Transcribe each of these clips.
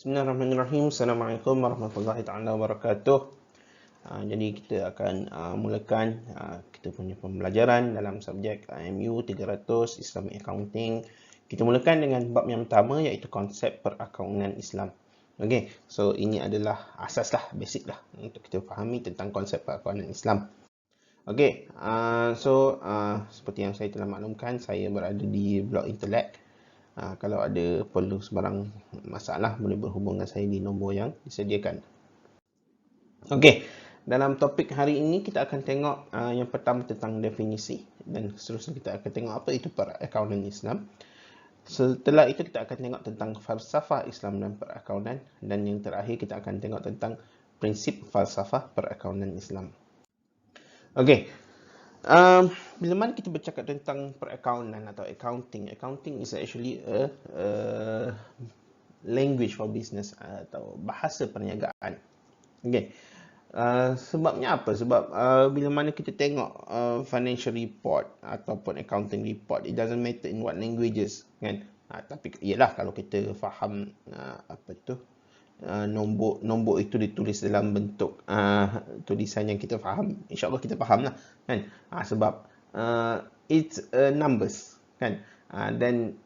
Bismillahirrahmanirrahim. Assalamualaikum warahmatullahi taala wabarakatuh. Jadi kita akan mulakan kita punya pembelajaran dalam subjek IMU 300 Islamic Accounting. Kita mulakan dengan bab yang pertama iaitu konsep perakaunan Islam. Okey, so ini adalah asas lah, basic lah untuk kita fahami tentang konsep perakaunan Islam. Okey, seperti yang saya telah maklumkan, saya berada di blog Intelek. Kalau ada perlu sebarang masalah, boleh berhubung dengan saya di nombor yang disediakan. Okey, dalam topik hari ini kita akan tengok yang pertama tentang definisi, dan seterusnya kita akan tengok apa itu perakaunan Islam. Setelah itu kita akan tengok tentang falsafah Islam dan perakaunan, dan yang terakhir kita akan tengok tentang prinsip falsafah perakaunan Islam. Okey, bila mana kita bercakap tentang perakaunan atau accounting is actually a language for business atau bahasa perniagaan. Okay. Sebabnya apa? Sebab bila mana kita tengok financial report ataupun accounting report, it doesn't matter in what languages, kan? Tapi ialah kalau kita faham nombor itu ditulis dalam bentuk tulisan yang kita faham, insyaAllah kita faham lah, kan? Sebab it's numbers, kan? Dan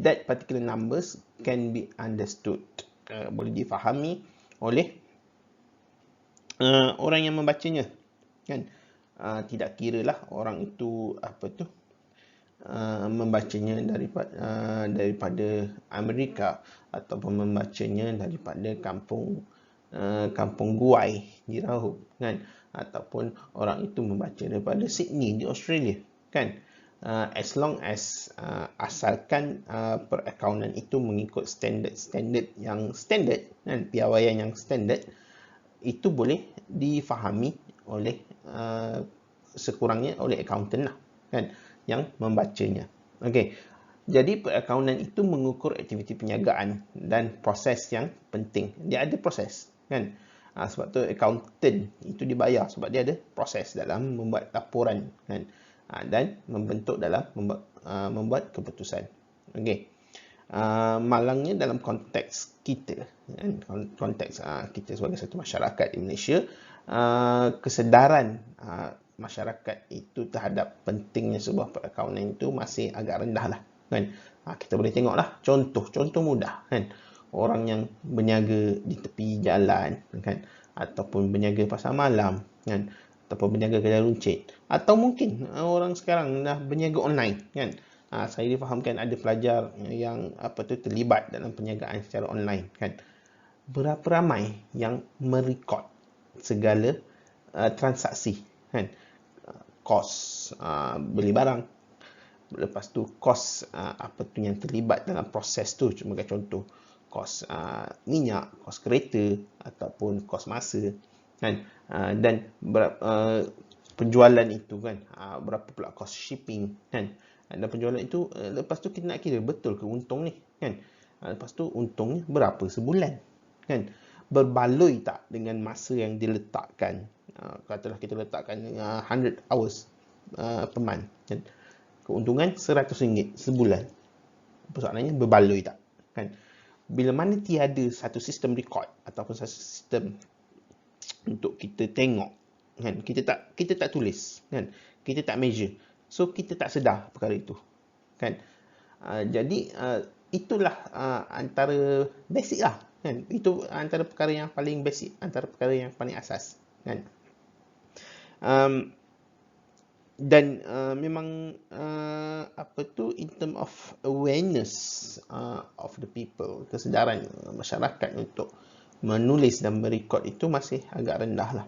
that particular numbers can be understood, boleh difahami oleh orang yang membacanya, kan? Tidak kira lah orang itu membacanya daripada Amerika ataupun membacanya daripada kampung Guai di Raub, kan? Ataupun orang itu membaca daripada Sydney di Australia, kan? As long as asalkan perakaunan itu mengikut standard yang standard, kan? Piawaian yang standard, itu boleh difahami oleh sekurangnya oleh accountant lah, kan, yang membacanya. Okey. Jadi perakaunan itu mengukur aktiviti perniagaan dan proses yang penting. Dia ada proses, kan? Sebab tu accountant itu dibayar sebab dia ada proses dalam membuat laporan, kan? Dan membentuk dalam membuat keputusan. Okey. Malangnya dalam konteks kita, kan? Konteks kita sebagai satu masyarakat di Malaysia, kesedaran masyarakat itu terhadap pentingnya sebuah perakaunan itu masih agak rendah lah, kan? Kita boleh tengoklah contoh mudah, kan? Orang yang berniaga di tepi jalan, kan? Ataupun berniaga pasar malam, kan? Ataupun berniaga kedai runcit, atau mungkin orang sekarang dah berniaga online, kan? Saya difahamkan ada pelajar yang terlibat dalam perniagaan secara online, kan? Berapa ramai yang merekod segala transaksi, kan? Kos beli barang, lepas tu kos yang terlibat dalam proses tu, sebagai contoh kos minyak, kos kereta ataupun kos masa, kan? Dan penjualan itu, kan, berapa pula kos shipping, kan? Dan penjualan itu lepas tu kita nak kira betul ke untung ni, kan? Lepas tu untungnya berapa sebulan, kan? Berbaloi tak dengan masa yang diletakkan? Katalah kita letakkan 100 hours per month, kan? Keuntungan RM100 sebulan. Persoalannya berbaloi tak, kan? Bila mana tiada satu sistem record ataupun satu sistem untuk kita tengok, kan, kita tak tulis, kan, kita tak measure, so kita tak sedar perkara itu, kan? Jadi itulah antara basic lah, kan? Itu antara perkara yang paling basic, antara perkara yang paling asas, kan? Dan memang in term of awareness of the people, kesedaran masyarakat untuk menulis dan merekod itu masih agak rendah lah.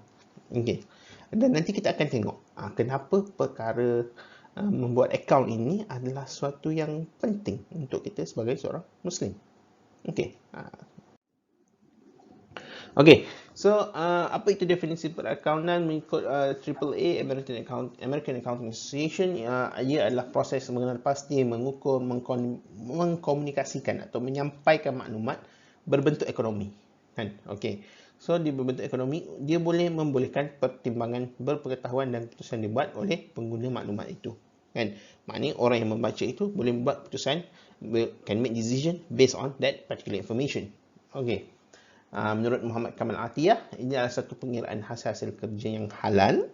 Okay. Dan nanti kita akan tengok kenapa perkara membuat akaun ini adalah sesuatu yang penting untuk kita sebagai seorang Muslim. Okay. Okay, so apa itu definisi perakaunan mengikut AAA American Accounting Association? Ia adalah proses mengenal pasti, mengukur, mengkomunikasikan atau menyampaikan maklumat berbentuk ekonomi, kan? Okay, so di berbentuk ekonomi, dia boleh membolehkan pertimbangan berpengetahuan dan keputusan dibuat oleh pengguna maklumat itu, kan? Maknanya orang yang membaca itu boleh membuat keputusan, can make decision based on that particular information. Okey. Menurut Muhammad Kamal Atiyah, ini adalah satu pengiraan hasil kerja yang halal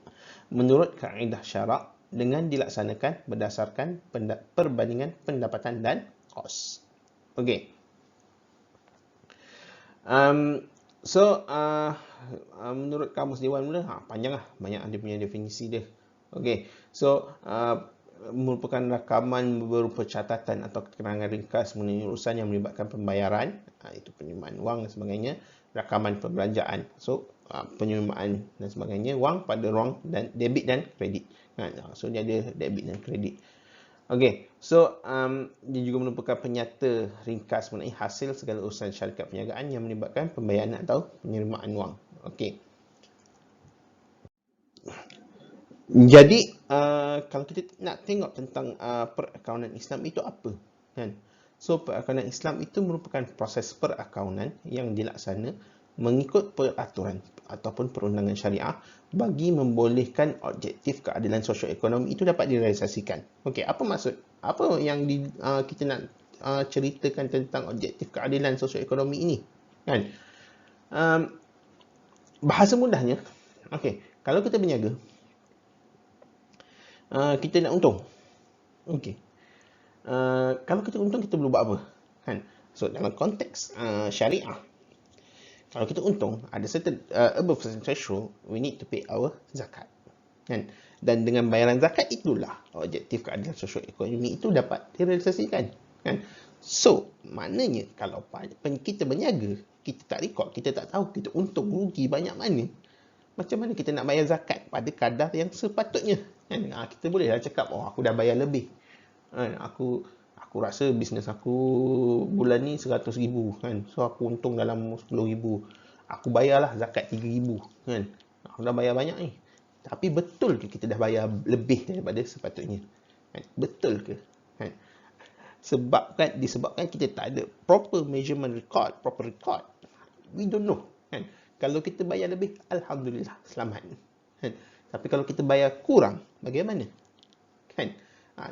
menurut kaedah syarak dengan dilaksanakan berdasarkan perbandingan pendapatan dan kos. Okey. Menurut Kamus Dewan pula, panjang lah, banyak dia punya definisi dia. Okey. Merupakan rakaman berupa catatan atau keterangan ringkas mengenai urusan yang melibatkan pembayaran, itu penerimaan wang dan sebagainya, rakaman perbelanjaan, penerimaan dan sebagainya, wang pada wang dan debit dan kredit. So dia ada debit dan kredit. Okey, dia juga merupakan penyata ringkas mengenai hasil segala urusan syarikat perniagaan yang melibatkan pembayaran atau penerimaan wang. Okey. Jadi, kalau kita nak tengok tentang perakaunan Islam itu apa, kan? So, perakaunan Islam itu merupakan proses perakaunan yang dilaksana mengikut peraturan ataupun perundangan syariah bagi membolehkan objektif keadilan sosioekonomi itu dapat direalisasikan. Okey, apa maksud? Apa yang kita nak ceritakan tentang objektif keadilan sosioekonomi ini? Kan? Bahasa mudahnya, okey, kalau kita berniaga, kita nak untung. Okey. Kalau kita untung, kita perlu buat apa? Kan? So, dalam konteks syariah, kalau kita untung, ada certain above certain threshold, we need to pay our zakat. Kan? Dan dengan bayaran zakat itulah objektif keadilan sosioekonomi itu dapat direalisasikan. Kan? So, maknanya kalau kita berniaga, kita tak rekod, kita tak tahu kita untung rugi banyak mana, macam mana kita nak bayar zakat pada kadar yang sepatutnya? Kan? Kita bolehlah cakap, aku dah bayar lebih. Aku rasa bisnes aku bulan ni 100,000 kan. So aku untung dalam 10,000. Aku bayarlah zakat 3,000 kan. Aku dah bayar banyak ni. Tapi betul ke kita dah bayar lebih daripada sepatutnya? Kan? Betul ke? Kan? Disebabkan kita tak ada proper measurement record, proper record. We don't know. Kan? Kalau kita bayar lebih, alhamdulillah, selamat. Kan? Tapi kalau kita bayar kurang, bagaimana? Kan?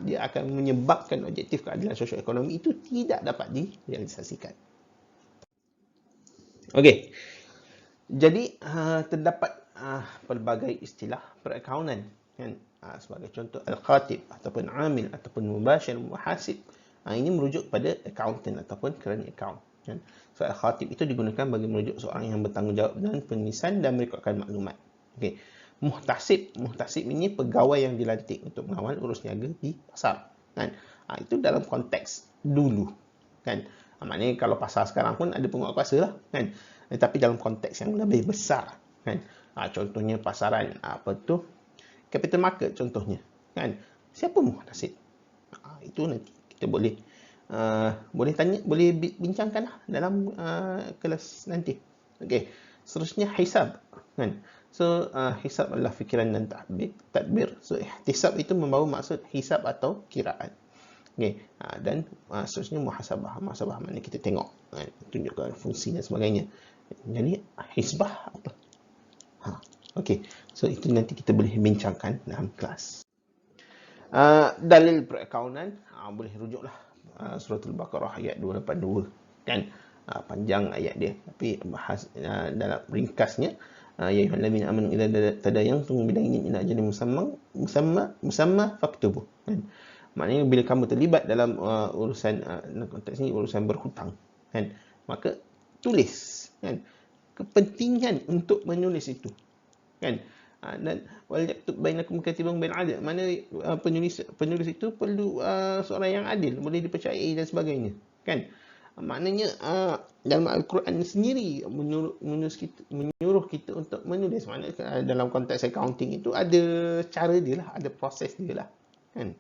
Dia akan menyebabkan objektif keadilan sosioekonomi itu tidak dapat direalisasikan. Okey. Jadi terdapat pelbagai istilah perakaunan, kan? Sebagai contoh al-khatib ataupun amil ataupun mubashir, muhasib. Ini merujuk pada accountant ataupun current account. Kan? So al-khatib itu digunakan bagi merujuk seorang yang bertanggungjawab dengan penulisan dan merekodkan maklumat. Okey. Muhtasib ini pegawai yang dilantik untuk mengawal urus niaga di pasar. Kan? Itu dalam konteks dulu. Kan? Maknanya kalau pasar sekarang pun ada penguatkuasa lah. Kan? Tetapi dalam konteks yang lebih besar. Kan? Contohnya pasaran, capital market contohnya. Kan? Siapa muhtasib? Itu nanti kita boleh bincangkan lah dalam kelas nanti. Okey. Seterusnya hisab. Kan? So, hisab adalah fikiran dan tadbir. So, ihtisab itu membawa maksud hisab atau kiraan. Okay. Dan seterusnya muhasabah. Muhasabah maknanya kita tengok, tunjukkan fungsi dan sebagainya. Jadi, hisbah apa? Okay. So, itu nanti kita boleh bincangkan dalam kelas. Dalil perakaunan, boleh rujuklah Suratul Baqarah ayat 282. Kan? Panjang ayat dia. Tapi dalam ringkasnya, ya ayyuhallazina amanu idza tadayantum bidaynin ila ajalin musamma faktubuh. Kan? Maknanya bila kamu terlibat dalam urusan konteks ni urusan berhutang, kan? Maka tulis, kan? Kepentingan untuk menulis itu, kan? Dan wal yaktub bainakum katibun bil adl. Mana penulis itu perlu seorang yang adil, boleh dipercayai dan sebagainya, kan? Maknanya dalam Al-Quran sendiri menyuruh kita untuk menulis. Maknanya dalam konteks accounting itu ada cara dia lah, ada proses dia lah, kan?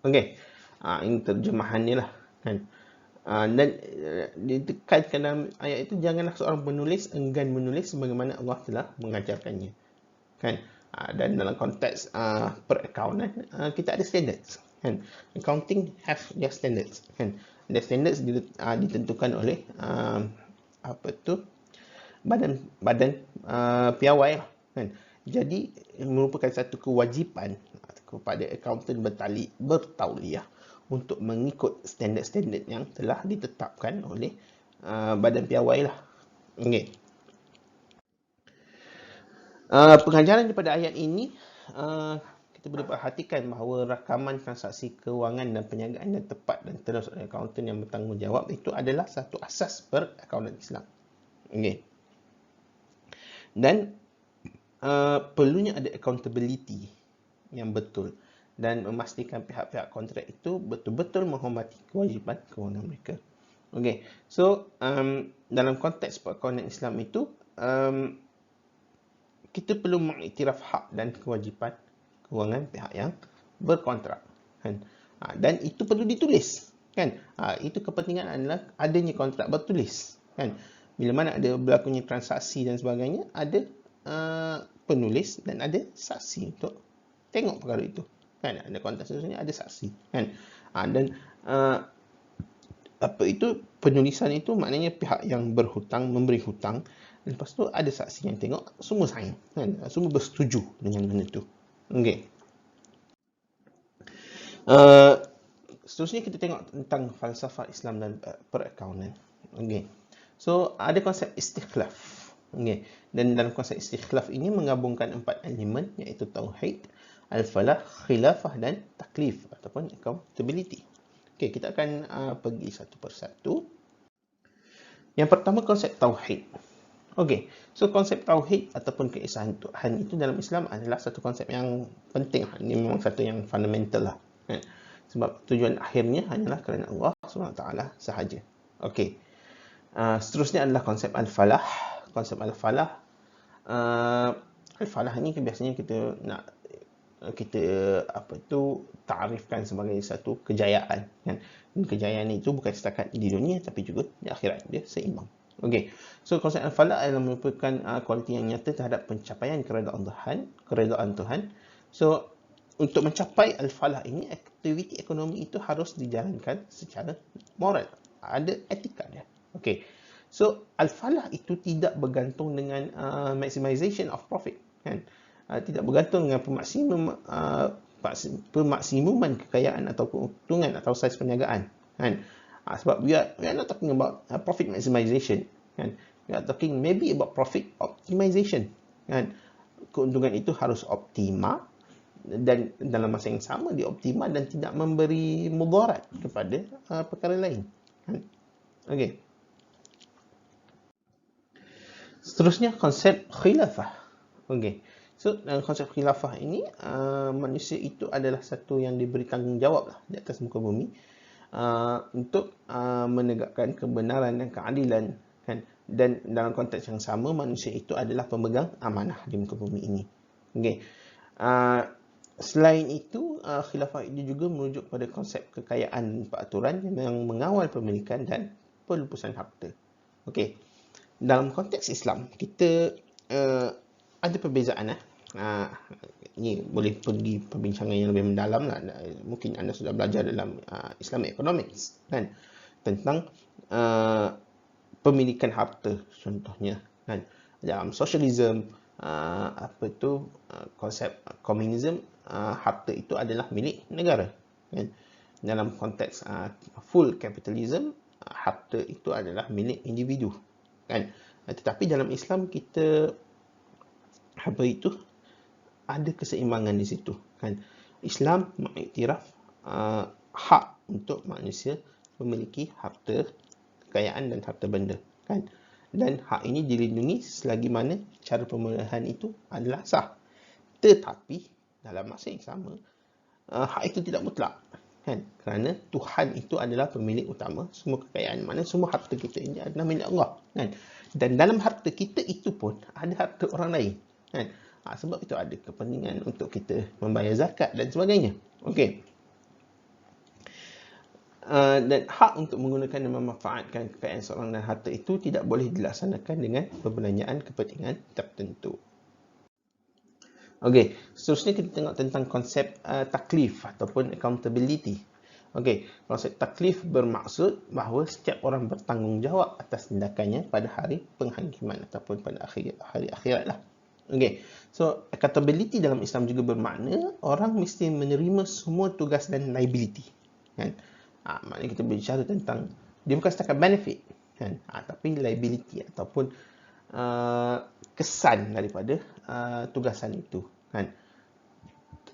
Okey. Ini terjemahan dia lah, kan? Dan ditekankan dalam ayat itu, janganlah seorang penulis enggan menulis sebagaimana Allah telah mengajarkannya, kan? Dan dalam konteks perakaunan, kita ada standards, kan? Accounting have their standards, kan? The standards ditentukan oleh badan piawai lah, kan? Jadi merupakan satu kewajipan kepada accountant bertauliah untuk mengikut standard-standard yang telah ditetapkan oleh badan piawai lah. Okey. Pengajaran daripada ayat ini, kita boleh perhatikan bahawa rakaman transaksi kewangan dan perniagaan yang tepat dan terus oleh akauntan yang bertanggungjawab itu adalah satu asas perakaunan Islam. Okey. Dan perlunya ada accountability yang betul dan memastikan pihak-pihak kontrak itu betul-betul menghormati kewajipan kewangan mereka. Okey. So, dalam konteks perakaunan Islam itu, kita perlu mengiktiraf hak dan kewajipan kewangan pihak yang berkontrak, kan? Dan itu perlu ditulis, kan? Itu kepentingan adalah adanya kontrak bertulis, kan? Bila mana ada berlakunya transaksi dan sebagainya, ada penulis dan ada saksi untuk tengok perkara itu, kan? Ada kontrak seterusnya, ada saksi, kan? Dan apa itu penulisan itu maknanya pihak yang berhutang memberi hutang, lepas tu ada saksi yang tengok, semua sign, kan? Semua bersetuju dengan benda tu. Okey. Seterusnya kita tengok tentang falsafah Islam dan perakaunan. Okey. So ada konsep istikhlaf. Okey. Dan dalam konsep istikhlaf ini menggabungkan 4 elemen, iaitu tauhid, al-falah, khilafah dan taklif ataupun accountability. Okey, kita akan pergi satu persatu. Yang pertama, konsep tauhid. Okey, so konsep tauhid ataupun keesaan Tuhan itu dalam Islam adalah satu konsep yang penting. Ini memang satu yang fundamental lah, kan? Sebab tujuan akhirnya hanyalah kerana Allah SWT sahaja. Okey. Seterusnya adalah konsep al-falah. Konsep al-falah, al-falah ni biasanya kita nak takrifkan sebagai satu kejayaan, kan? Dan kejayaan itu bukan setakat di dunia tapi juga di akhirat, dia seimbang. Okey. So konsep al-falah adalah merupakan kualiti yang nyata terhadap pencapaian keredaan Tuhan. So untuk mencapai al-falah ini, aktiviti ekonomi itu harus dijalankan secara moral, ada etika dia. Okey. So al-falah itu tidak bergantung dengan maximization of profit, kan? Tidak bergantung dengan pemaksimuman kekayaan atau keuntungan atau saiz perniagaan, kan? Sebab we are not talking about profit maximization, kan? We are talking maybe about profit optimization, kan? Keuntungan itu harus optimal dan dalam masa yang sama dioptimal dan tidak memberi mudarat kepada perkara lain, kan? Okey. Seterusnya konsep khilafah. Okey. So, dalam konsep khilafah ini, manusia itu adalah satu yang diberi tanggungjawab lah di atas muka bumi untuk menegakkan kebenaran dan keadilan, kan? Dan dalam konteks yang sama, manusia itu adalah pemegang amanah di muka bumi ini. Okey. Selain itu, khilafah itu juga merujuk pada konsep kekayaan peraturan yang mengawal pemilikan dan pelupusan harta. Okey. Dalam konteks Islam, kita ada perbezaan. Ini boleh pergi perbincangan yang lebih mendalam lah. Mungkin anda sudah belajar dalam Islamic Economics, kan? Tentang pemilikan harta contohnya, kan? Dalam socialism, konsep komunisme, harta itu adalah milik negara, kan? Dalam konteks full capitalism, harta itu adalah milik individu, kan? Tetapi dalam Islam kita ada keseimbangan di situ, kan? Islam mengiktiraf hak untuk manusia memiliki harta kekayaan dan harta benda, kan? Dan hak ini dilindungi selagi mana cara pemenuhan itu adalah sah. Tetapi dalam masa yang sama, hak itu tidak mutlak, kan? Kerana Tuhan itu adalah pemilik utama semua kekayaan, mana semua harta kita ini adalah milik Allah, kan? Dan dalam harta kita itu pun ada harta orang lain, kan? Sebab itu ada kepentingan untuk kita membayar zakat dan sebagainya. Okey. Dan hak untuk menggunakan dan memanfaatkan kekayaan seorang dan harta itu tidak boleh dilaksanakan dengan perbelanjaan kepentingan tertentu. Okey, seterusnya kita tengok tentang konsep taklif ataupun accountability. Okey, konsep taklif bermaksud bahawa setiap orang bertanggungjawab atas tindakannya pada hari penghakiman ataupun pada hari akhirat lah. Okey, so accountability dalam Islam juga bermakna orang mesti menerima semua tugas dan liability. kan. Maknanya kita berbicara tentang dia bukan setakat benefit, kan, tapi liability ataupun kesan daripada tugasan itu, kan.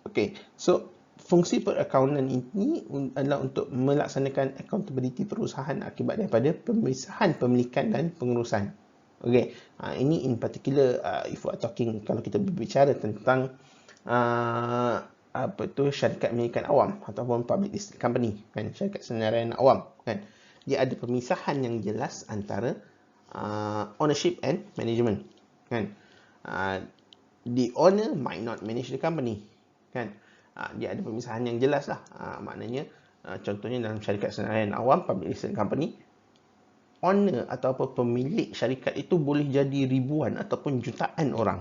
Okey, so fungsi perakaunan ini adalah untuk melaksanakan accountability perusahaan akibat daripada pemisahan pemilikan dan pengurusan. Okey, ini in particular if we are talking, kalau kita berbicara tentang syarikat milikan awam ataupun public listed company, kan, syarikat senarai awam, kan. Dia ada pemisahan yang jelas antara ownership and management, kan. The owner might not manage the company, kan. Dia ada pemisahan yang jelas lah. Maknanya contohnya dalam syarikat senarai awam, public listed company, owner ataupun pemilik syarikat itu boleh jadi ribuan ataupun jutaan orang,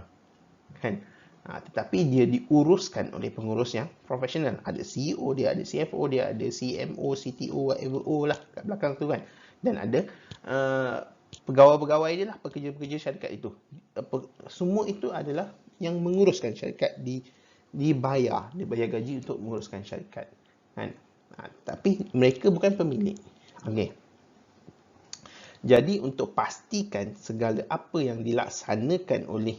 kan. Tetapi dia diuruskan oleh pengurus yang profesional. Ada CEO dia, ada CFO dia, ada CMO, CTO, whatever lah kat belakang tu, kan. Dan ada pegawai-pegawai dia lah, pekerja-pekerja syarikat itu. Semua itu adalah yang menguruskan syarikat, dibayar gaji untuk menguruskan syarikat, kan. Tapi mereka bukan pemilik. Okey. Jadi untuk pastikan segala apa yang dilaksanakan oleh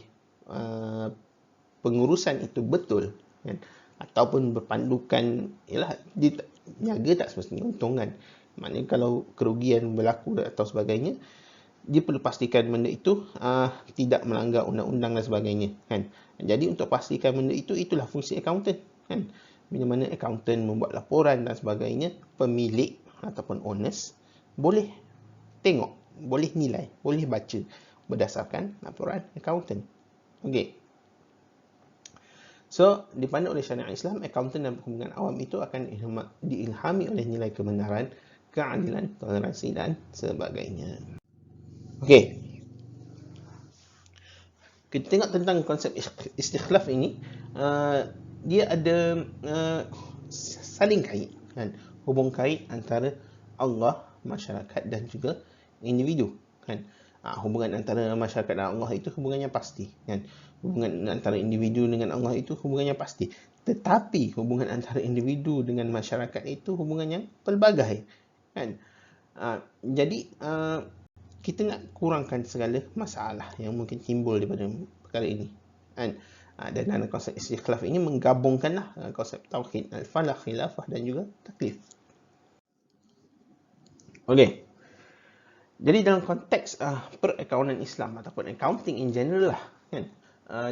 pengurusan itu betul, kan, ataupun berpandukan, ialah dia niaga tak semestinya untung, kan. Maknanya kalau kerugian berlaku atau sebagainya, dia perlu pastikan benda itu tidak melanggar undang-undang dan sebagainya, kan. Jadi untuk pastikan benda itu, itulah fungsi accountant, kan. Bila mana accountant membuat laporan dan sebagainya, pemilik ataupun owners boleh tengok, boleh nilai, boleh baca berdasarkan laporan accountant. Okey. So, dipandu oleh syariat Islam, accountant dan perhubungan awam itu akan diilhami oleh nilai kebenaran, keadilan, toleransi dan sebagainya. Okey. Kita tengok tentang konsep istikhlaf ini, dia ada saling kait, kan, hubung kait antara Allah, masyarakat dan juga individu, kan. Hubungan antara masyarakat dan Allah itu hubungannya pasti, kan. Hubungan antara individu dengan Allah itu hubungannya pasti. Tetapi hubungan antara individu dengan masyarakat itu hubungannya pelbagai, kan. Jadi kita nak kurangkan segala masalah yang mungkin timbul daripada perkara ini, kan. Dan dalam konsep istikhlaf ini menggabungkanlah konsep tauhid, al-falah, khilafah dan juga taklif. Okey. Jadi dalam konteks perakaunan Islam ataupun accounting in general lah, kan,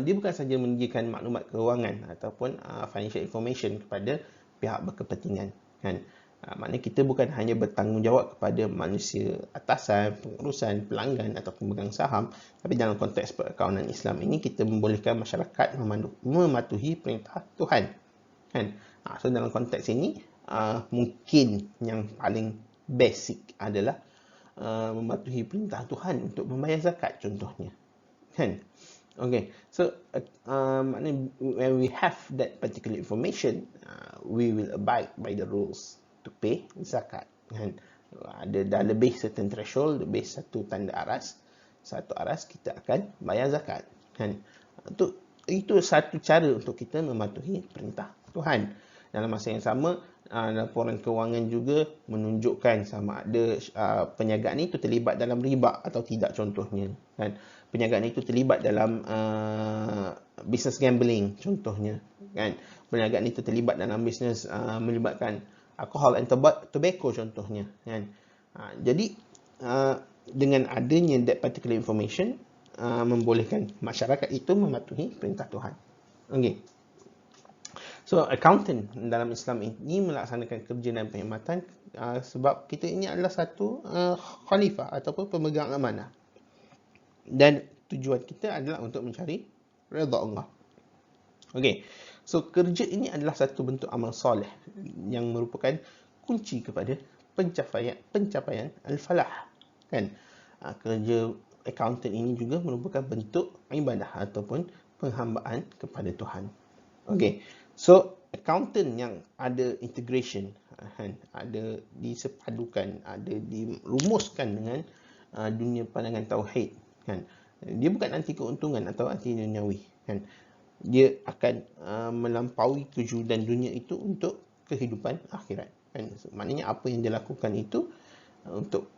dia bukan saja menyediakan maklumat keuangan ataupun financial information kepada pihak berkepentingan, kan. Maknanya kita bukan hanya bertanggungjawab kepada manusia atasan, pengurusan, pelanggan atau pemegang saham, tapi dalam konteks perakaunan Islam ini kita membolehkan masyarakat mematuhi perintah Tuhan, kan. So dalam konteks ini mungkin yang paling basic adalah mematuhi perintah Tuhan untuk membayar zakat, contohnya, kan. Okay, so maknanya when we have that particular information, we will abide by the rules to pay zakat, kan. Ada dah lebih certain threshold, lebih satu tanda aras, kita akan bayar zakat, kan. Itu satu cara untuk kita mematuhi perintah Tuhan. Dalam masa yang sama, laporan kewangan juga menunjukkan sama ada perniagaan itu terlibat dalam riba atau tidak, contohnya, kan. Perniagaan itu terlibat dalam business gambling, contohnya, kan. Perniagaan itu terlibat dalam bisnes melibatkan alcohol and tobacco, contohnya, kan. Jadi dengan adanya that particular information, membolehkan masyarakat itu mematuhi perintah Tuhan. Okey. So accountant dalam Islam ini melaksanakan kerja dan perkhidmatan sebab kita ini adalah satu khalifah ataupun pemegang amanah. Dan tujuan kita adalah untuk mencari redha Allah. Okey. So kerja ini adalah satu bentuk amal soleh yang merupakan kunci kepada pencapaian al-falah, kan. Kerja accountant ini juga merupakan bentuk ibadah ataupun penghambaan kepada Tuhan. Okey. So accountant yang ada integration, kan, ada disepadukan, ada dirumuskan dengan dunia pandangan tauhid, kan. Dia bukan anti keuntungan atau anti duniawi, kan. Dia akan melampaui kewujudan dunia itu untuk kehidupan akhirat, kan. Maknanya apa yang dia lakukan itu untuk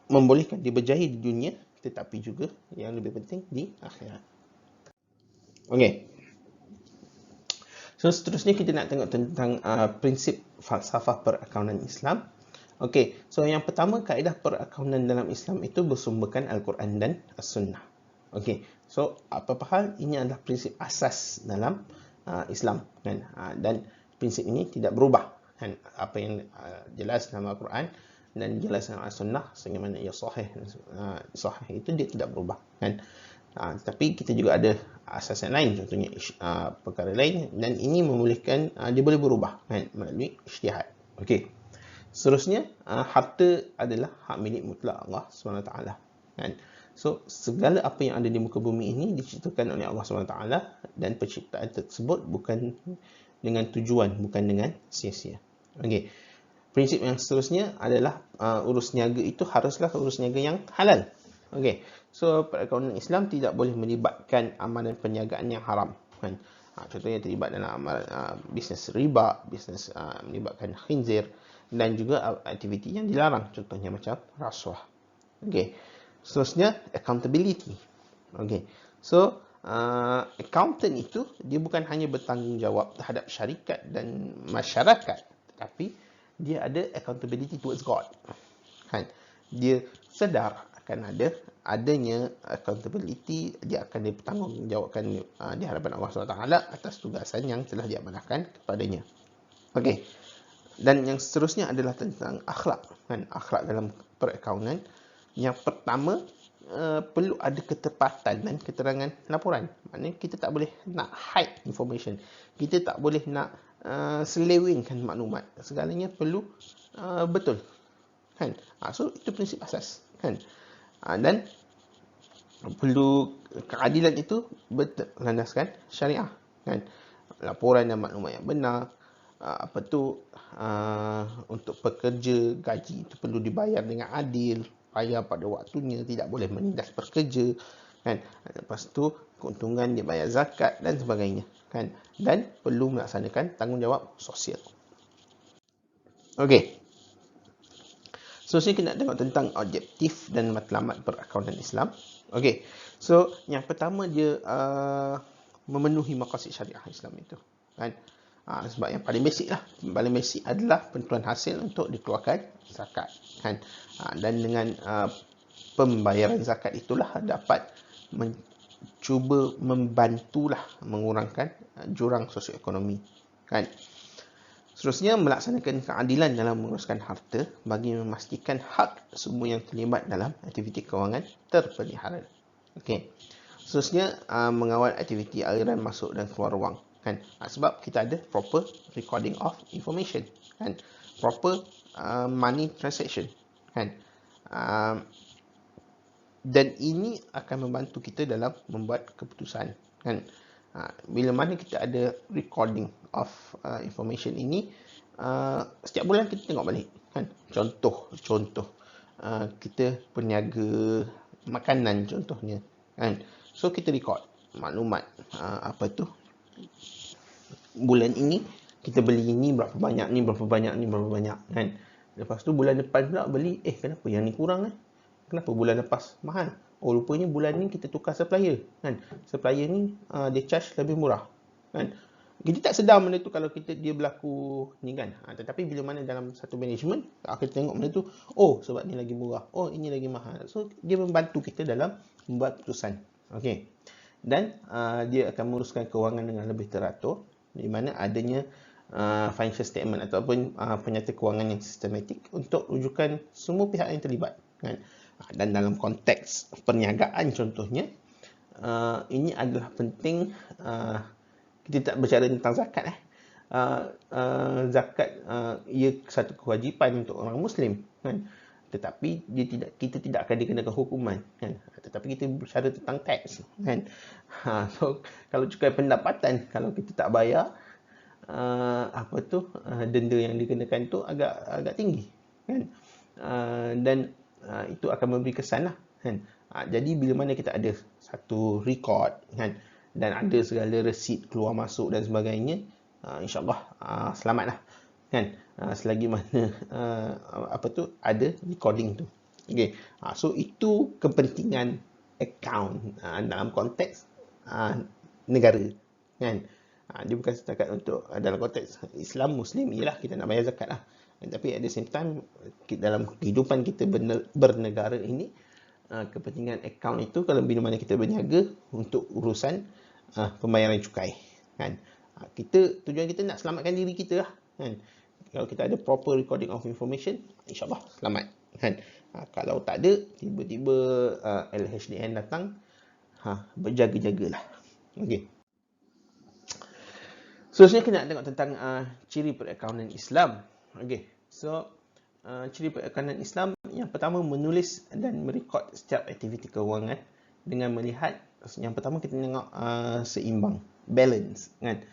membolehkan dia berjaya di dunia, tetapi juga yang lebih penting di akhirat. Okey. So seterusnya kita nak tengok tentang prinsip falsafah perakaunan Islam. Okey, so yang pertama, kaedah perakaunan dalam Islam itu bersumberkan Al-Quran dan As-Sunnah. Okey, so apa-apa hal ini adalah prinsip asas dalam Islam, kan. Dan prinsip ini tidak berubah, kan. Apa yang jelas dalam Al-Quran dan jelas dalam As-Sunnah, sebagaimana ia sahih, sahih itu dia tidak berubah, kan. Tapi kita juga ada asas yang lain, contohnya perkara lain, dan ini membolehkan dia boleh berubah, kan, melalui ijtihad. Okey. Seterusnya, harta adalah hak milik mutlak Allah SWT, kan. So segala apa yang ada di muka bumi ini diciptakan oleh Allah SWT, dan penciptaan tersebut bukan dengan tujuan, bukan dengan sia-sia. Okey. Prinsip yang seterusnya adalah urus niaga itu haruslah urus niaga yang halal. Okey. So perakaunan Islam tidak boleh melibatkan amalan perniagaan yang haram, kan. Contohnya terlibat dalam amalan bisnes riba, bisnes melibatkan khinzir, dan juga aktiviti yang dilarang, contohnya macam rasuah. Okey. Seterusnya, accountability. Okey. So accountant itu dia bukan hanya bertanggungjawab terhadap syarikat dan masyarakat, tetapi dia ada accountability towards God, kan. Dia sedar akan adanya accountability, dia akan dipertanggungjawabkan di hadapan Allah SWT atas tugasan yang telah diamanahkan kepadanya. Okey. Dan yang seterusnya adalah tentang akhlak, kan. Akhlak dalam perakaunan. Yang pertama, perlu ada ketepatan dan keterangan laporan. Maknanya kita tak boleh nak hide information. Kita tak boleh nak selewengkan maklumat. Segalanya perlu betul, kan. So itu prinsip asas, kan. Dan perlu keadilan itu berlandaskan syariah, kan. Laporan dan maklumat yang benar. Untuk pekerja, gaji itu perlu dibayar dengan adil, bayar pada waktunya, tidak boleh menindas pekerja, kan. Lepas tu keuntungan dia bayar zakat dan sebagainya, kan. Dan perlu melaksanakan tanggungjawab sosial. Okey. Seterusnya kita nak tengok tentang objektif dan matlamat perakaunan Islam. Okey. So yang pertama, dia memenuhi maqasid syariah Islam itu, kan. Sebab yang paling basic lah, paling basic adalah penentuan hasil untuk dikeluarkan zakat, kan. Dan dengan pembayaran zakat itulah dapat cuba membantulah mengurangkan jurang sosioekonomi, kan. Seterusnya, melaksanakan keadilan dalam menguruskan harta bagi memastikan hak semua yang terlibat dalam aktiviti kewangan terpelihara. Okey. Seterusnya, mengawal aktiviti aliran masuk dan keluar wang, kan. Sebab kita ada proper recording of information, kan. Proper money transaction, kan. Dan ini akan membantu kita dalam membuat keputusan, kan. Bila mana kita ada recording of information ini, setiap bulan kita tengok balik, kan. Contoh kita peniaga makanan contohnya, kan. So kita record maklumat bulan ini kita beli ini berapa banyak, ni berapa banyak, ni berapa banyak, kan. Lepas tu bulan depan pula beli, kenapa yang ni kurang, kenapa bulan lepas mahal? Oh, rupanya bulan ni kita tukar supplier, kan. Supplier ni dia charge lebih murah, kan. Kita tak sedar benda tu kalau dia berlaku ni, kan. Tetapi bila mana dalam satu management, kita tengok benda tu, sebab ni lagi murah, ini lagi mahal. So dia membantu kita dalam membuat keputusan. Okey. Dan dia akan menguruskan kewangan dengan lebih teratur, di mana adanya financial statement ataupun penyata kewangan yang sistematik untuk rujukan semua pihak yang terlibat, kan. Dan dalam konteks perniagaan contohnya, ini adalah penting. Kita tak berbicara tentang zakat. Zakat ia satu kewajipan untuk orang Muslim, kan. Tetapi kita tidak akan dikenakan hukuman, kan. Tetapi kita berbicara tentang tax, kan. So kalau cukai pendapatan, kalau kita tak bayar, denda yang dikenakan tu agak tinggi, kan. Dan itu akan memberi kesan lah, kan. Jadi bila mana kita ada satu record, kan, dan ada segala resit keluar masuk dan sebagainya, insyaAllah selamat lah, kan, selagi mana ada recording tu. Okey, so itu kepentingan akaun dalam konteks negara, kan. Dia bukan setakat untuk dalam konteks Islam Muslim, ialah kita nak bayar zakat lah. Tapi at the same time, dalam kehidupan kita bernegara ini, kepentingan akaun itu kalau bila mana kita berniaga untuk urusan pembayaran cukai, kan. Tujuan kita nak selamatkan diri kita lah, kan. Kalau kita ada proper recording of information, insyaAllah selamat, kan. Kalau tak ada, tiba-tiba LHDN datang, berjaga-jagalah. Okey. Seterusnya kita nak tengok tentang ciri perakaunan Islam. Okey. So, ciri perakaunan Islam yang pertama, menulis dan merekod setiap aktiviti kewangan dengan melihat, yang pertama kita tengok seimbang, balance, kan.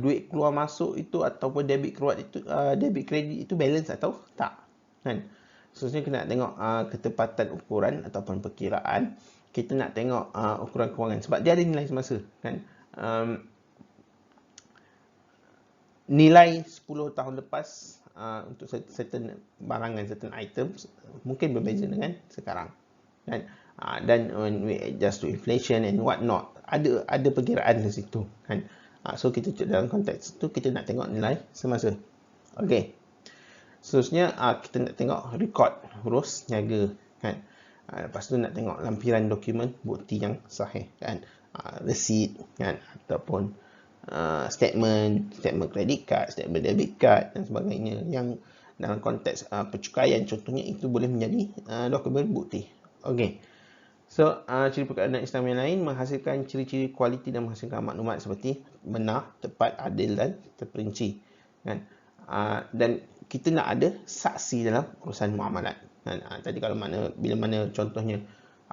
Duit keluar masuk itu ataupun debit kredit itu balance atau tak, kan. Seterusnya kita nak tengok ketepatan ukuran ataupun perkiraan. Kita nak tengok ukuran kewangan sebab dia ada nilai semasa, kan. Nilai 10 tahun lepas untuk certain barangan, certain items mungkin berbeza dengan sekarang, kan. Dan when we adjust to inflation and what not, ada perkiraan di situ, kan. So kita dalam konteks itu kita nak tengok nilai semasa. Okey. Seterusnya kita nak tengok rekod urus niaga, kan. Lepas tu nak tengok lampiran dokumen bukti yang sahih, kan. Resit, kan, ataupun statement credit card, statement debit card dan sebagainya, yang dalam konteks percukaian contohnya itu boleh menjadi dokumen bukti. Okey. So, ciri perakaunan Islam yang lain menghasilkan ciri-ciri kualiti dan menghasilkan maklumat seperti benar, tepat, adil dan terperinci, kan. Dan kita nak ada saksi dalam urusan muamalat, kan. Tadi bila mana contohnya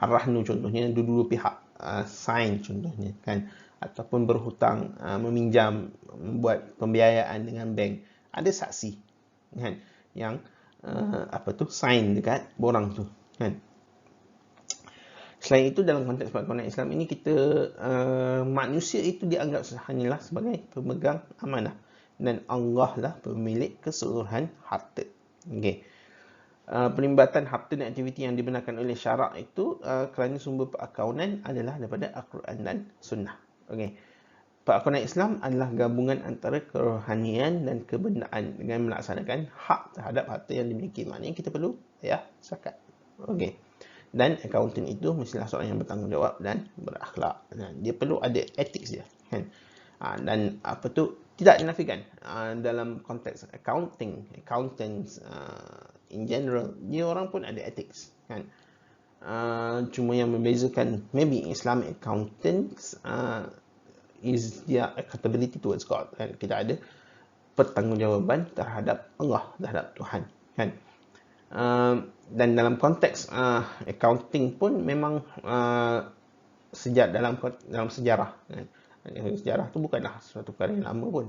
ar-rahnu, contohnya dua-dua pihak sign contohnya, kan, ataupun berhutang, meminjam, membuat pembiayaan dengan bank, ada saksi, kan, yang sign dekat borang tu, kan. Selain itu, dalam konteks perakaunan Islam ini, manusia itu dianggap hanyalah sebagai pemegang amanah dan Allah lah pemilik keseluruhan harta. Okey. Perlimbatan harta dan aktiviti yang dibenarkan oleh syarak itu kerana sumber perakaunan adalah daripada Al-Quran dan Sunnah. Okey. Perakaunan Islam adalah gabungan antara kerohanian dan kebenaran dengan melaksanakan hak terhadap harta yang dimiliki. Maknanya kita perlu bayar zakat. Okey. Dan accountant itu mestilah seorang yang bertanggungjawab dan berakhlak. Dia perlu ada ethics dia, kan. Dan tidak dinafikan dalam konteks accountants in general, dia orang pun ada ethics, kan. Cuma yang membezakan maybe Islamic accountants is their accountability towards God, kan. Kita ada pertanggungjawaban terhadap Allah, terhadap Tuhan, kan. Dan dalam konteks accounting pun memang sejak dalam sejarah, kan. Sejarah tu bukanlah suatu perkara yang lama pun.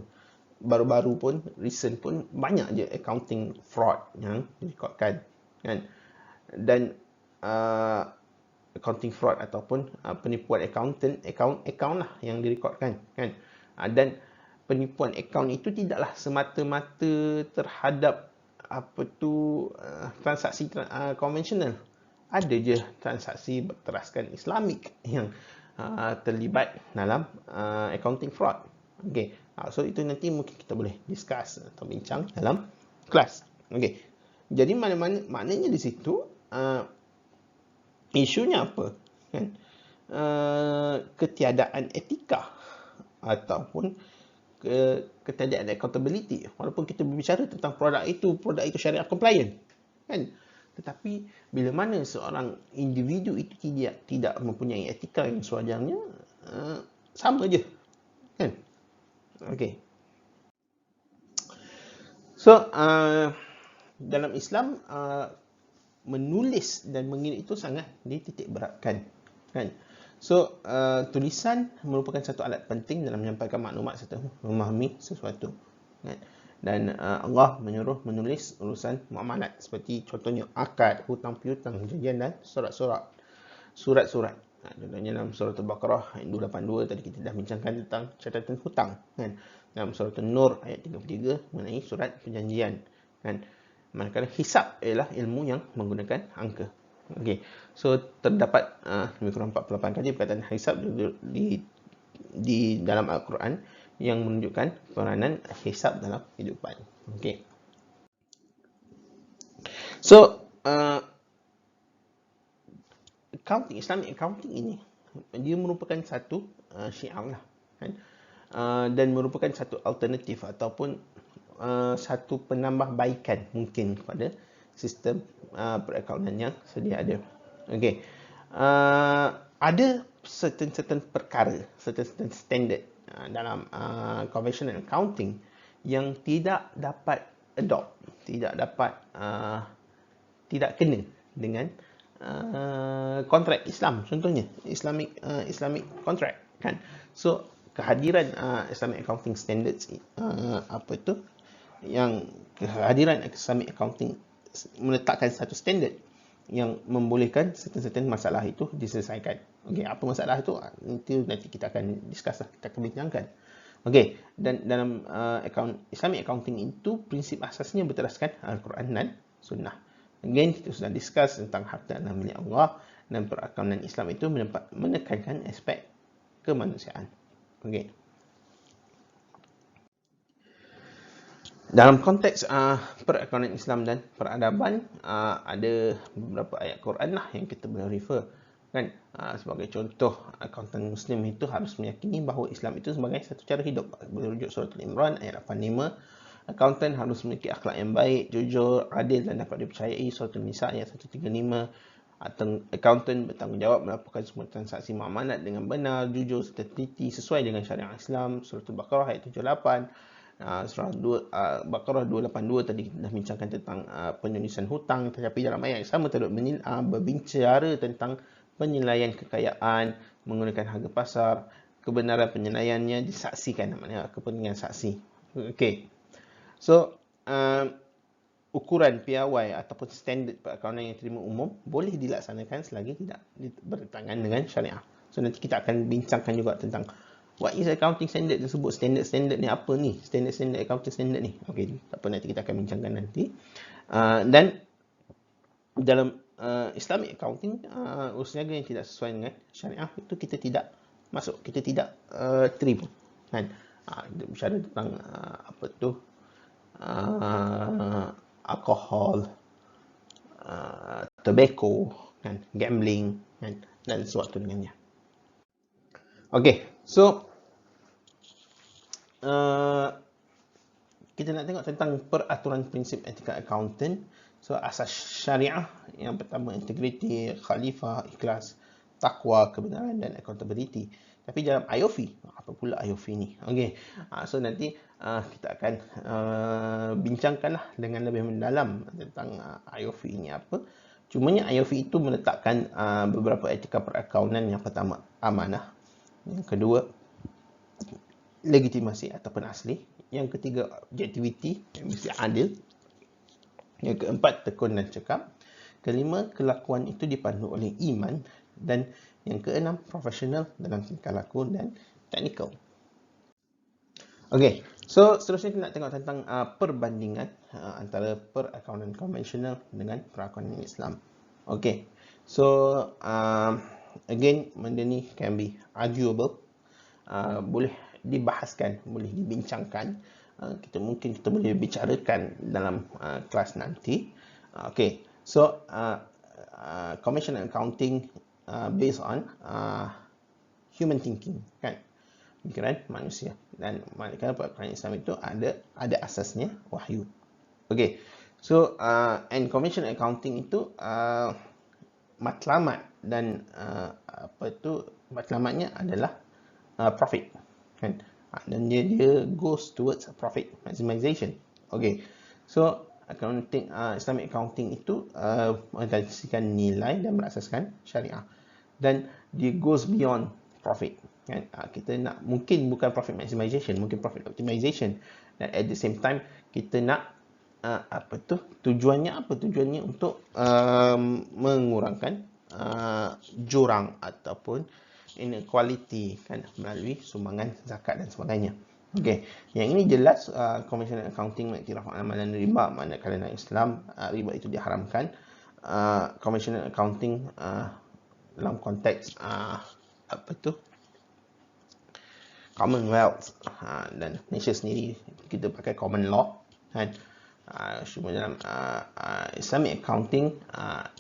Baru-baru pun, recent pun, banyak je accounting fraud yang direkodkan, kan. Dan accounting fraud ataupun penipuan account lah yang direkodkan, kan. Dan penipuan account itu tidaklah semata-mata terhadap transaksi konvensional. Ada je transaksi berteraskan Islamik yang terlibat dalam accounting fraud. Okey. So itu nanti mungkin kita boleh discuss atau bincang dalam kelas. Okey. Jadi maknanya di situ isunya apa, kan? Ketiadaan etika ataupun ketiadaan accountability. Walaupun kita berbicara tentang produk itu syariah compliant, kan. Tetapi bila mana seorang individu itu tidak mempunyai etika yang sewajarnya, sama je, kan. Okey. So dalam Islam menulis dan mengingat itu sangat dititik beratkan, kan. So tulisan merupakan satu alat penting dalam menyampaikan maklumat serta memahami sesuatu, kan. Dan Allah menyuruh menulis urusan muamalat seperti contohnya akad, hutang piutang, janjian dan surat-surat. Contohnya dalam surah Al-Baqarah ayat 282 tadi kita dah bincangkan tentang catatan hutang kan. Dalam surah An-Nur ayat 33 mengenai surat perjanjian kan. Manakala hisab ialah ilmu yang menggunakan angka. Okey. So terdapat lebih kurang 48 kali perkataan hisab di dalam Al-Quran yang menunjukkan peranan hisab dalam kehidupan. Okey. So Islamic accounting ini dia merupakan satu syiar lah kan, dan merupakan satu alternatif ataupun satu penambahbaikan mungkin kepada sistem perakaunan yang sedia ada. Okey, ada certain perkara, certain standard dalam conventional accounting yang tidak dapat adopt, tidak kena dengan kontrak Islam, contohnya Islamic contract kan. So kehadiran Islamic accounting standards kehadiran Islamic accounting meletakkan satu standard yang membolehkan certain masalah itu diselesaikan. Okey, apa masalah itu? Nanti kita akan discuss lah, kita akan bincangkan. Okey, dan dalam Islamic accounting itu prinsip asasnya berteraskan Al-Quran dan Sunnah. Again, kita sudah discuss tentang harta adalah milik Allah dan perakaunan Islam itu menekankan aspek kemanusiaan. Okey. Dalam konteks perakaunan Islam dan peradaban, ada beberapa ayat Quran lah yang kita boleh refer kan. Sebagai contoh, akuntan Muslim itu harus meyakini bahawa Islam itu sebagai satu cara hidup. Boleh rujuk surah Al-Imran ayat 85. Akuntan harus memiliki akhlak yang baik, jujur, adil dan dapat dipercayai. Surah An-Nisa ayat 135. Akuntan bertanggungjawab melaporkan semua transaksi muamalat dengan benar, jujur serta teliti sesuai dengan syariat Islam. Surah Al-Baqarah ayat 78. Surah Baqarah 282 tadi kita dah bincangkan tentang penulisan hutang, tetapi dalam ayat yang sama terdapat berbicara tentang penilaian kekayaan menggunakan harga pasar, kebenaran penilaiannya disaksikan, maknanya kepentingan saksi. Okey. So, ukuran piawai ataupun standard perakaunan yang terima umum boleh dilaksanakan selagi tidak bertentangan dengan syariah. So, nanti kita akan bincangkan juga tentang what is accounting standard tersebut. Standard ni apa ni? Standard accounting standard ni. Okey, tak apa, nanti kita akan bincangkan nanti. Dan dalam Islamic accounting, urus niaga yang tidak sesuai dengan syariah itu kita tidak masuk, kita tidak terima kan. Bicara tentang alkohol, tobacco kan, gambling kan, dan sewaktu dengannya. Okey, so kita nak tengok tentang peraturan prinsip etika accountant. So asas syariah yang pertama integriti, khalifah, ikhlas, takwa, kebenaran dan accountability. Tapi dalam IOFI, apa pula IOFI ni? Okey, so nanti kita akan bincangkanlah dengan lebih mendalam tentang IOFI ni apa. Cumanya IOFI itu meletakkan beberapa etika perakaunan. Yang pertama, amanah. Yang kedua, legitimasi ataupun asli. Yang ketiga, objektiviti, yang mesti adil. Yang keempat, tekun dan cekap. Kelima, kelakuan itu dipandu oleh iman. Dan yang keenam, profesional dalam tingkah laku dan teknikal. Okey, so seterusnya kita nak tengok tentang perbandingan antara perakaunan konvensional dengan perakaunan Islam. Okey, so again, benda ni can be arguable, boleh dibahaskan, boleh dibincangkan. Mungkin kita boleh bicarakan dalam kelas nanti. Okey, so conventional accounting based on human thinking kan, fikiran manusia, dan manakala perakaunan Islam itu ada asasnya wahyu. Okey, so and conventional accounting itu matlamat dan matlamatnya adalah profit kan, dan dia goes towards profit maximization. Okey, so Islamic accounting itu mengadasikan nilai dan berasaskan syariah, dan dia goes beyond profit kan. Kita nak, mungkin bukan profit maximization, mungkin profit optimization, dan at the same time kita nak tujuannya untuk mengurangkan jurang ataupun inequality kan, melalui sumbangan zakat dan sebagainya. Okey, yang ini jelas conventional accounting mengiktiraf amalan riba, manakala dalam Islam riba itu diharamkan. Conventional accounting dalam konteks apa tu, Commonwealth dan Malaysia sendiri kita pakai common law kan. Cuma dalam Islamic accounting,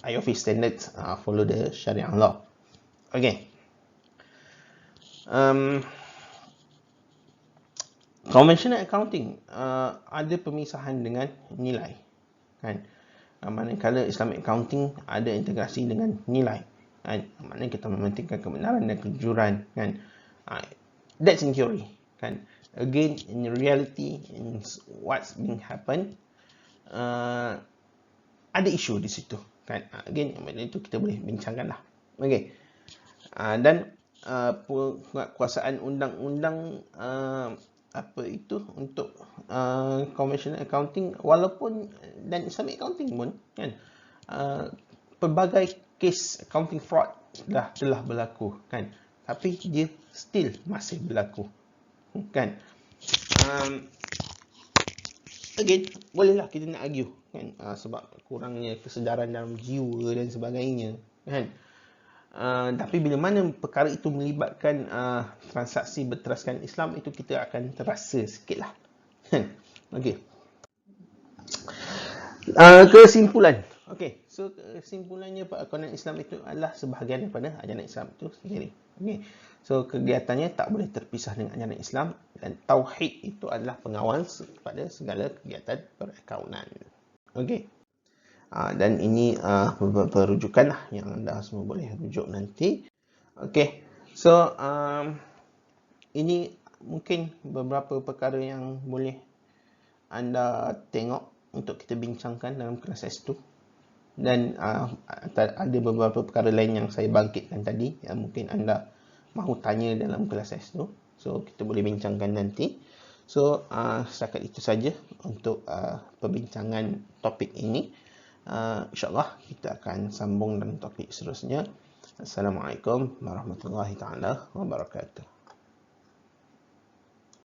IOF standards follow the Sharia law. Okay. Conventional accounting ada pemisahan dengan nilai kan. Manakala Islamic accounting ada integrasi dengan nilai kan. Maknanya kita mementingkan kebenaran dan kejujuran kan. That's in theory kan. Again, in reality, in what's being happen, ada isu di situ kan. Again, itu kita boleh bincangkan lah. Okay. Dan penguasaan undang-undang apa itu untuk conventional accounting, walaupun dan Islamic accounting pun kan, pelbagai kes accounting fraud telah berlaku kan, tapi dia still masih berlaku kan. Again, bolehlah kita nak argue kan, sebab kurangnya kesedaran dalam jiwa dan sebagainya kan. Tapi bila mana perkara itu melibatkan transaksi berteraskan Islam, itu kita akan terasa sikit lah. Okay. Kesimpulan. Okay. So, kesimpulannya perakaunan Islam itu adalah sebahagian daripada ajaran Islam itu sendiri. Okay. So, kegiatannya tak boleh terpisah dengan ajaran Islam, dan tauhid itu adalah pengawal kepada segala kegiatan perakaunan. Okay. Dan ini beberapa rujukan lah yang anda semua boleh rujuk nanti. Okay. So, ini mungkin beberapa perkara yang boleh anda tengok untuk kita bincangkan dalam kelas S2. Dan ada beberapa perkara lain yang saya bangkitkan tadi yang mungkin anda mahu tanya dalam kelas S2. So, kita boleh bincangkan nanti. So, setakat itu saja untuk perbincangan topik ini. InsyaAllah kita akan sambung dalam topik seterusnya. Assalamualaikum warahmatullahi taala wabarakatuh.